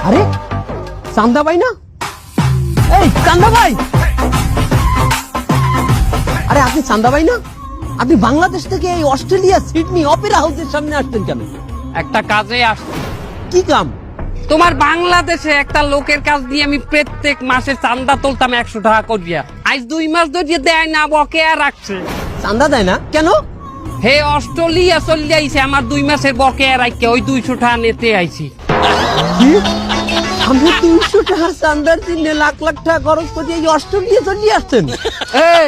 আরে চান্দা ভাই না? এই চান্দা ভাই, আরে আপনি চান্দা ভাই না? আপনি বাংলাদেশ থেকে এই অস্ট্রেলিয়া সিডনি অপেরা হাউসের সামনে আসতেন কেন? একটা কাজে আসছে। কি কাম? তোমার বাংলাদেশে একটা লোকের কাজ দিয়ে আমি প্রত্যেক মাসে চান্দা তুলতাম 100 টাকা করিয়া। আজ 2 মাস ধরে দেয় না, বকেয়া রাখছে। চান্দা দেয় না কেন? হে অস্ট্রেলিয়া চলে আইছে, আমার 2 মাসের বকেয়া রাখকে ওই 200 টাকা নিতে আইছি। কি? আপনি 200 টাকা চান্দার জন্য লাখ লাখ টাকা খরচ করে এই অস্ট্রেলিয়া চলে আসছেন? এই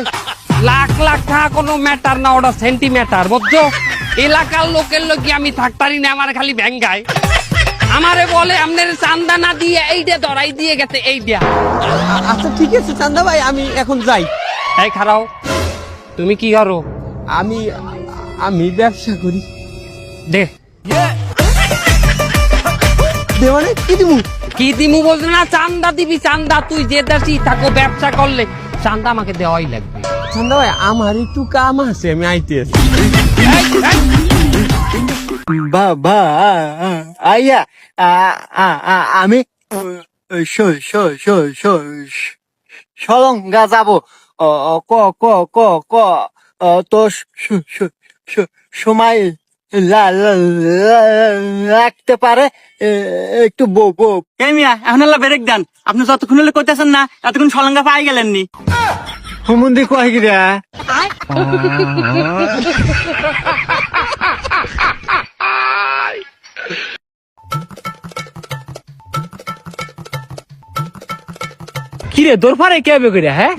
লাখ লাখ টাকা কোনো ম্যাটার না, ওটা সেন্টিমিটার, বুঝছো? এলাকার লোকের লোক আমি থাকতারি না, আমার খালি ভ্যাঙ্গায়। আমারে বলে আপনার চান্দা না দিয়ে এইটা ধরাই দিয়ে গেছে এইটা। আচ্ছা ঠিক আছে চান্দা ভাই, আমি এখন যাই। এই খারাও, তুমি কি করো? আমি আমি ব্যবসা করি। দে দেওয়ানে কি দিমু? কি দিমু বলছে না, চান্দা দিবি চান্দা। তুই যে দেশি থাকো ব্যবসা করলে চান্দা আমাকে দেওয়াই লাগবে। চান্দা ভাই আমার একটু কাম আছে, আমি আইতে আছি। এই, এই, বাবা আইয়া আমি সলঙ্গা যাব ক ক ক ক তো সময় লাগতে পারে একটু বউ। মিয়া এখন ব্রেক দেন। আপনি যতক্ষণ হলে করতেছেন না, এতক্ষণ সলঙ্গা পাই গেলেননি। হুমন্দি কয় গিরা কিরে দৌড় ফারে কে হবে করে? হ্যাঁ